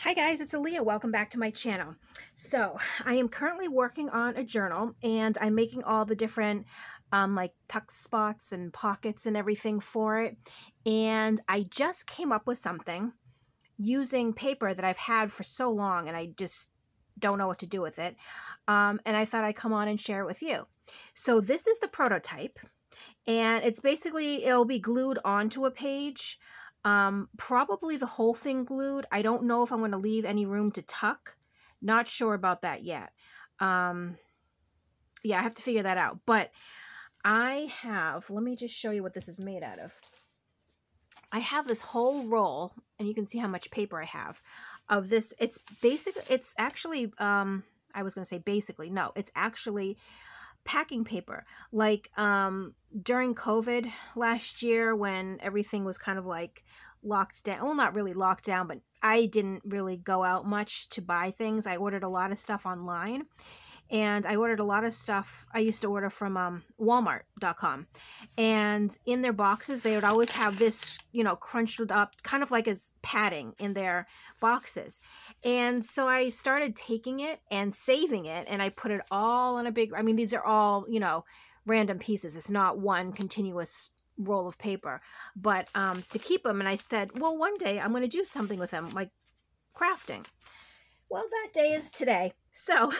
Hi guys, it's Alia. Welcome back to my channel. So I am currently working on a journal and I'm making all the different like tuck spots and pockets and everything for it. And I just came up with something using paper that I've had for so long and I just don't know what to do with it. And I thought I'd come on and share it with you. So this is the prototype and it's basically, it'll be glued onto a page. Probably the whole thing glued. I don't know if I'm going to leave any room to tuck. Not sure about that yet. Yeah, I have to figure that out. But I have, let me just show you what this is made out of. I have this whole roll, and you can see how much paper I have of this. It's basically, it's actually, I was going to say basically, no, it's actually packing paper. Like during COVID last year when everything was kind of like locked down, well, not really locked down, but I didn't really go out much to buy things. I ordered a lot of stuff online, and I ordered a lot of stuff I used to order from Walmart.com, and in their boxes they would always have this, you know, crunched up kind of like as padding in their boxes. And so I started taking it and saving it, and I put it all in a big, I mean, these are all, you know, random pieces. It's not one continuous roll of paper, but to keep them. And I said, well, one day I'm going to do something with them, like crafting. Well, that day is today. So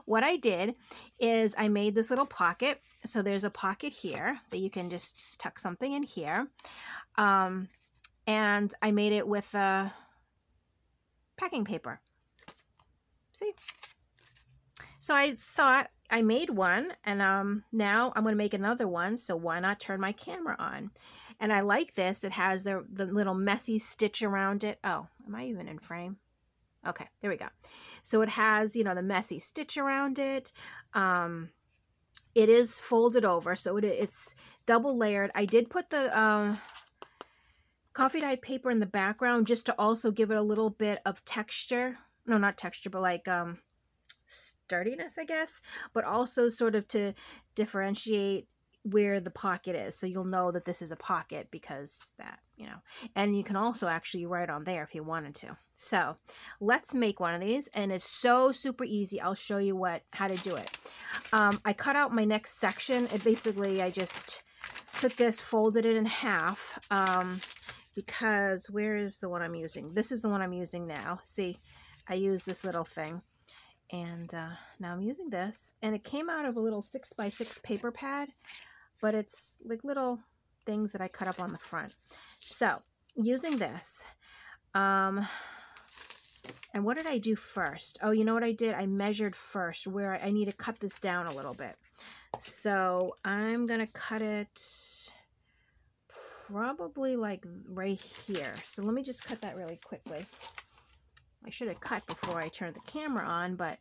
what I did is I made this little pocket. So there's a pocket here that you can just tuck something in here. And I made it with packing paper. See? So I thought I made one, and now I'm going to make another one. So why not turn my camera on? And I like this. It has the little messy stitch around it. Oh, am I even in frame? Okay, there we go. So it has, you know, the messy stitch around it. It is folded over, so it's double layered. I did put the coffee dyed paper in the background just to also give it a little bit of texture. No, not texture, but like sturdiness, I guess. But also sort of to differentiate where the pocket is, so you'll know that this is a pocket because that, you know. And you can also actually write on there if you wanted to. So let's make one of these, and it's so super easy. I'll show you how to do it. I cut out my next section. It basically, I just took this, folded it in half, because where is the one I'm using? This is the one I'm using now. See, I use this little thing. And now I'm using this, and it came out of a little 6x6 paper pad, but it's like little things that I cut up on the front. So using this, and what did I do first? Oh, you know what I did? I measured first where I need to cut this down a little bit. So I'm gonna cut it probably like right here. So let me just cut that really quickly. I should have cut before I turned the camera on, but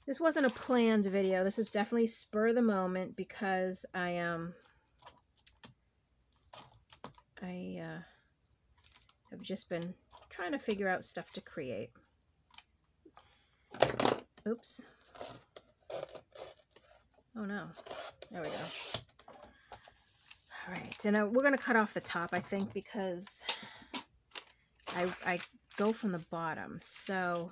this wasn't a planned video. This is definitely spur of the moment because I have just been trying to figure out stuff to create. Oops. Oh no. There we go. All right, and we're going to cut off the top, I think, because I go from the bottom. So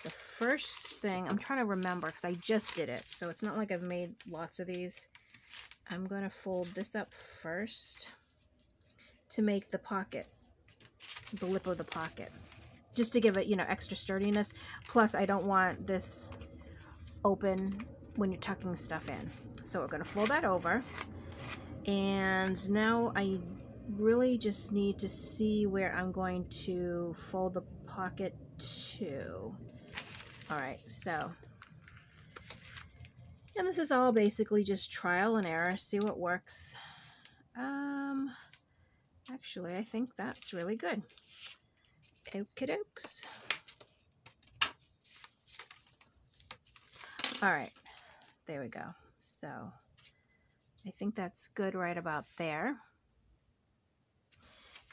the first thing, I'm trying to remember because I just did it, so it's not like I've made lots of these. I'm going to fold this up first to make the pocket, the lip of the pocket, just to give it, you know, extra sturdiness. Plus, I don't want this open when you're tucking stuff in. So we're going to fold that over. And now I really just need to see where I'm going to fold the pocket to. All right, so, and this is all basically just trial and error, see what works. Actually, I think that's really good. Okie dokes. All right, there we go. So I think that's good right about there.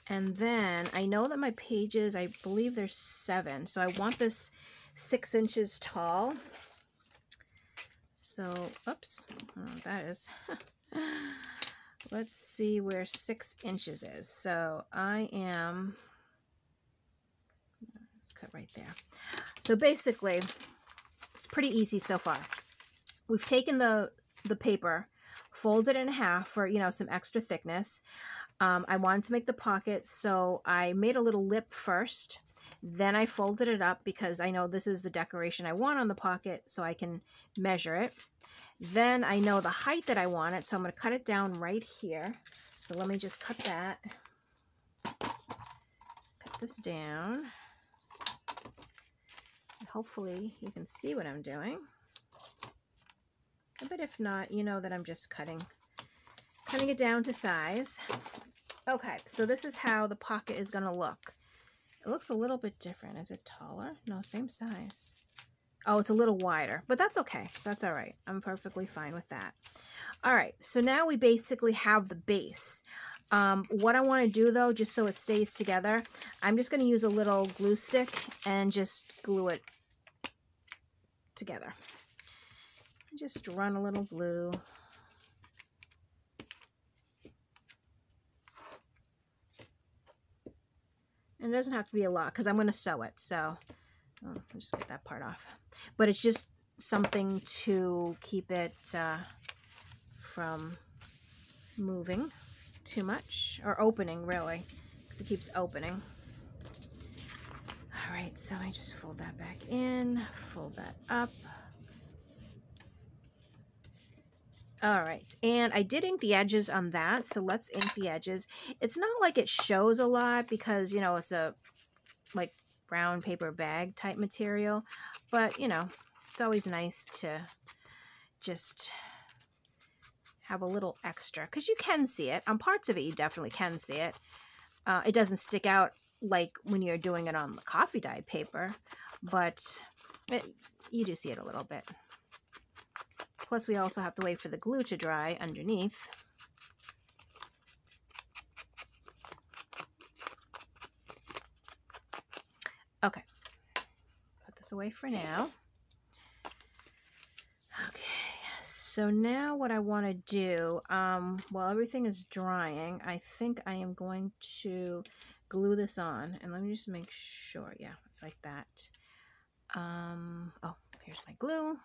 And then I know that my pages, I believe there's 7. So I want this 6 inches tall. So, oops, oh, that is, let's see where 6 inches is. So I am Just cut right there. So basically, it's pretty easy so far. We've taken the paper, folded it in half for, you know, some extra thickness. I wanted to make the pocket, so I made a little lip first. Then I folded it up because I know this is the decoration I want on the pocket, so I can measure it. Then I know the height that I want it, so I'm going to cut it down right here. So let me just cut that. Cut this down. And hopefully you can see what I'm doing. But if not, you know that I'm just cutting it down to size. Okay, so this is how the pocket is going to look. It looks a little bit different. Is it taller? No, same size. Oh, it's a little wider, but that's okay. That's all right. I'm perfectly fine with that. All right, so now we basically have the base. What I want to do, though, just so it stays together, I'm just going to use a little glue stick and just glue it together. Just run a little glue. And it doesn't have to be a lot because I'm going to sew it. So I'll just get that part off. But it's just something to keep it from moving too much. Or opening, really. Because it keeps opening. All right, so I just fold that back in. Fold that up. All right, and I did ink the edges on that, so let's ink the edges. It's not like it shows a lot because, you know, it's a, like, brown paper bag type material, but, you know, it's always nice to just have a little extra because you can see it. On parts of it, you definitely can see it. It doesn't stick out like when you're doing it on the coffee dyed paper, but you do see it a little bit. Plus, we also have to wait for the glue to dry underneath. Okay. Put this away for now. Okay. So now what I want to do, while everything is drying, I think I am going to glue this on. And let me just make sure. Yeah, it's like that. Oh, here's my glue.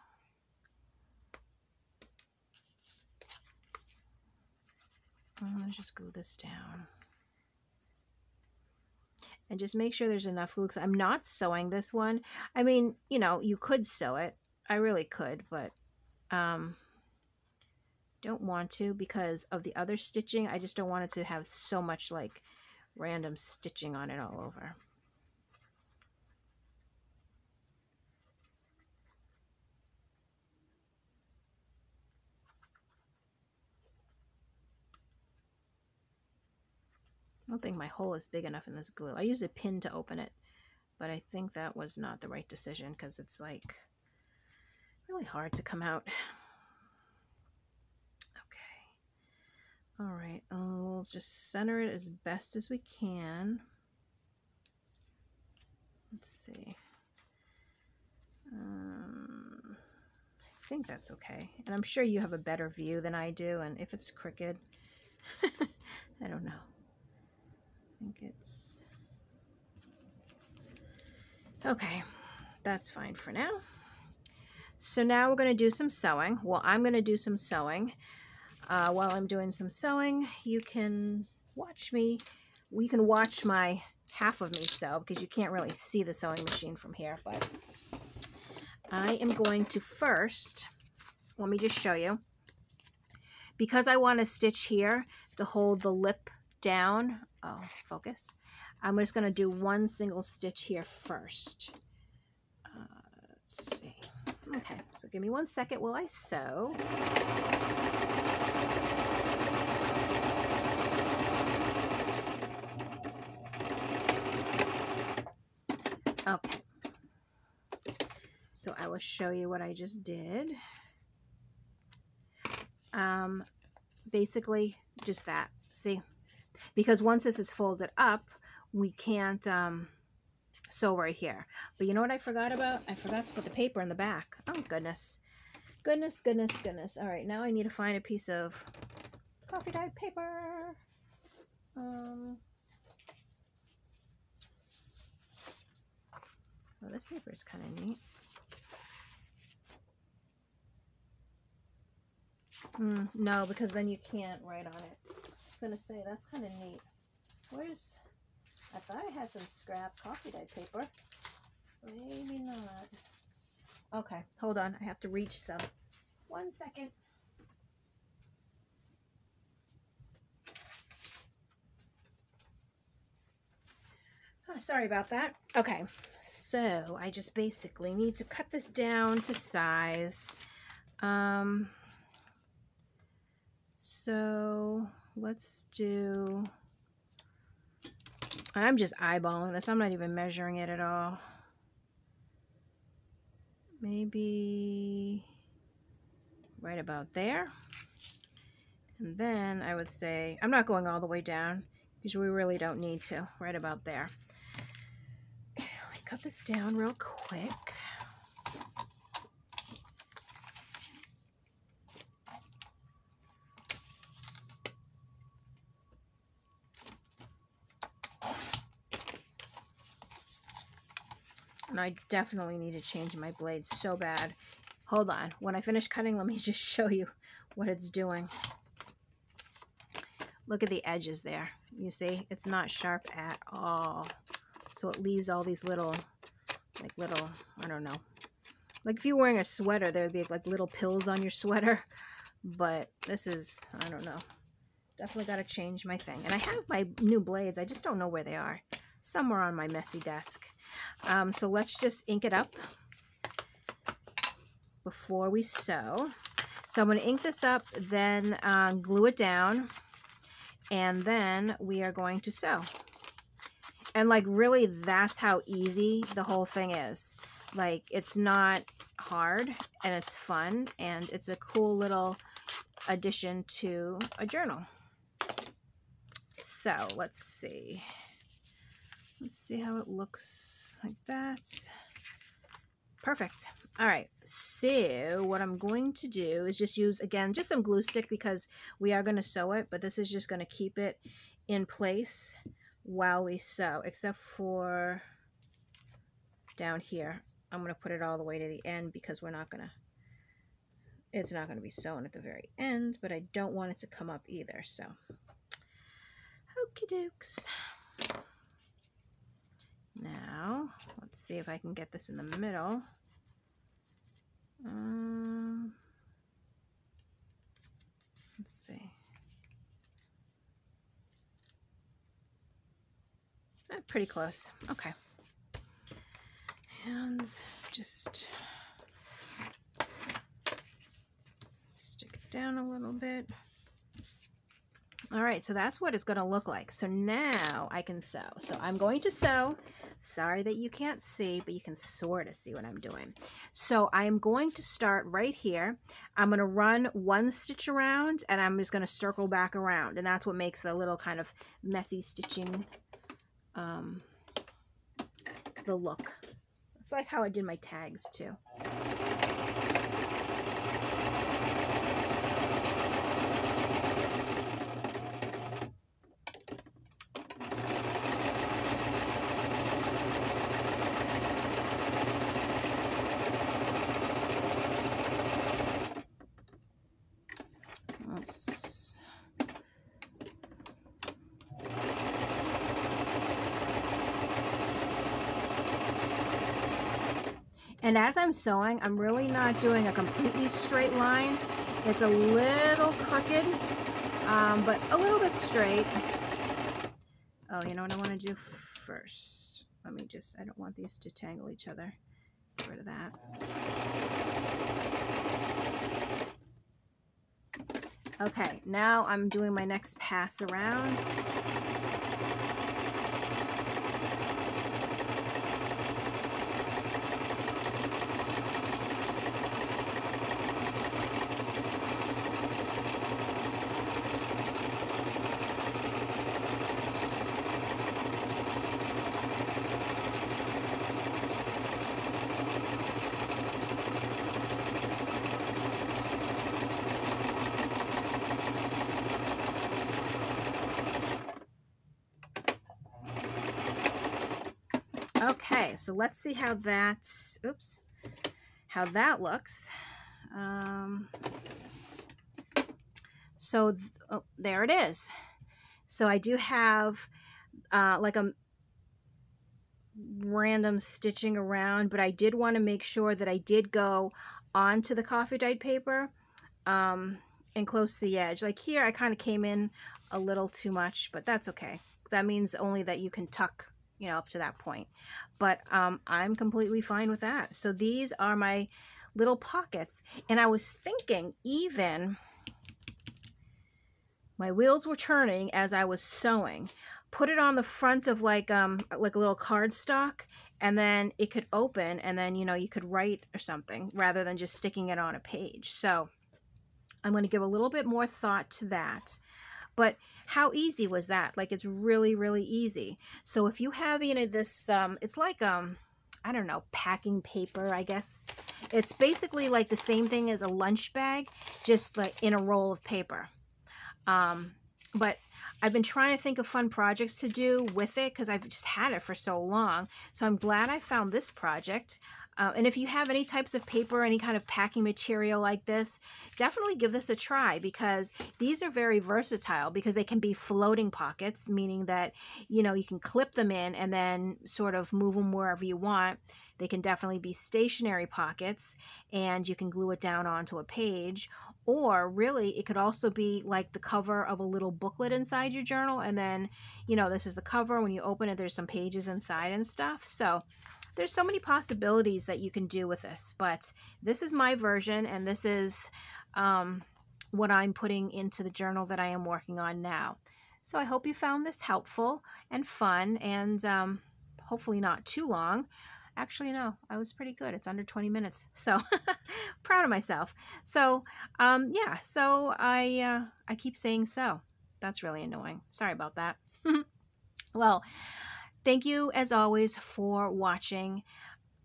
Let's just glue this down. And just make sure there's enough glue because I'm not sewing this one. I mean, you know, you could sew it. I really could, but don't want to because of the other stitching. I just don't want it to have so much like random stitching on it all over. I don't think my hole is big enough in this glue. I used a pin to open it, but I think that was not the right decision because it's like really hard to come out. Okay. All right. We'll just center it as best as we can. Let's see. I think that's okay. And I'm sure you have a better view than I do. And if it's crooked, I don't know. I think it's okay. That's fine for now. So now we're going to do some sewing. Well, I'm going to do some sewing. While I'm doing some sewing, you can watch me. You can watch my half of me sew because you can't really see the sewing machine from here. But I am going to first, let me just show you. Because I want to stitch here to hold the lip down. Oh, focus. I'm just going to do one single stitch here first. Let's see. Okay, so give me 1 second while I sew. Okay. So I will show you what I just did. Basically, just that. See? Because once this is folded up, we can't sew right here. But you know what I forgot about? I forgot to put the paper in the back. Oh, goodness. Goodness, goodness, goodness. All right, now I need to find a piece of coffee dyed paper. this paper is kind of neat. No, because then you can't write on it. I was going to say, that's kind of neat. Where's... I thought I had some scrap coffee dye paper. Maybe not. Okay, hold on. I have to reach some. 1 second. Oh, sorry about that. Okay, so I just basically need to cut this down to size. So let's do... And I'm just eyeballing this. I'm not even measuring it at all. Maybe right about there. And then I would say, I'm not going all the way down because we really don't need to. Right about there. Okay, let me cut this down real quick. And I definitely need to change my blade so bad. Hold on. When I finish cutting, let me just show you what it's doing. Look at the edges there. You see? It's not sharp at all. So it leaves all these little, I don't know. Like if you're wearing a sweater, there would be like little pills on your sweater. But this is, I don't know. Definitely got to change my thing. And I have my new blades. I just don't know where they are. Somewhere on my messy desk. So let's just ink it up before we sew. So I'm going to ink this up, then glue it down, and then we are going to sew. And like really, that's how easy the whole thing is. Like it's not hard, and it's fun, and it's a cool little addition to a journal. So let's see. Let's see how it looks like that. Perfect. All right. So what I'm going to do is just use, again, just some glue stick because we are going to sew it, but this is just going to keep it in place while we sew, except for down here. I'm going to put it all the way to the end because we're not going to, it's not going to be sewn at the very end, but I don't want it to come up either. So, okie dokes. Now, let's see if I can get this in the middle. Let's see. Pretty close. Okay. And just stick it down a little bit. All right, so that's what it's going to look like. So now I can sew. So I'm going to sew. Sorry that you can't see, but you can sort of see what I'm doing. So I'm going to start right here. I'm going to run one stitch around, and I'm just going to circle back around. And that's what makes a little kind of messy stitching, the look. It's like how I did my tags too. Oops. And as I'm sewing, I'm really not doing a completely straight line. It's a little crooked, but a little bit straight. Oh, you know what I want to do first? Let me just, I don't want these to tangle each other. Get rid of that. Okay, now I'm doing my next pass around. Okay, so let's see how that's, oops, how that looks. So oh, there it is. So I do have like a random stitching around, but I did want to make sure that I did go onto the coffee dyed paper and close to the edge. Like here I kind of came in a little too much, but that's okay. That means only that you can tuck, you know, up to that point. But I'm completely fine with that. So these are my little pockets, and I was thinking even my wheels were turning as I was sewing. Put it on the front of like a little cardstock, and then it could open, and then, you know, you could write or something rather than just sticking it on a page. So I'm going to give a little bit more thought to that. But how easy was that? Like, it's really, really easy. So if you have, you know, this, it's like, I don't know, packing paper, I guess. It's basically like the same thing as a lunch bag, just like in a roll of paper. But I've been trying to think of fun projects to do with it because I've just had it for so long. So I'm glad I found this project. And if you have any types of paper, any kind of packing material like this, definitely give this a try, because these are very versatile because they can be floating pockets, meaning that, you know, you can clip them in and then sort of move them wherever you want. They can definitely be stationary pockets, and you can glue it down onto a page. Or really, it could also be like the cover of a little booklet inside your journal, and then, you know, this is the cover. When you open it, there's some pages inside and stuff. So there's so many possibilities that you can do with this, but this is my version, and this is what I'm putting into the journal that I am working on now. So I hope you found this helpful and fun, and hopefully not too long. Actually, no, I was pretty good. It's under 20 minutes, so proud of myself. So yeah, so I keep saying so. That's really annoying. Sorry about that. Well, thank you, as always, for watching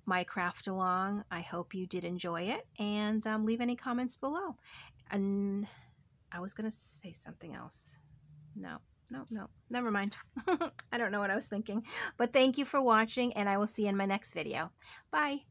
my craft along. I hope you did enjoy it, and leave any comments below. And I was going to say something else. No, never mind. I don't know what I was thinking. But thank you for watching, and I will see you in my next video. Bye.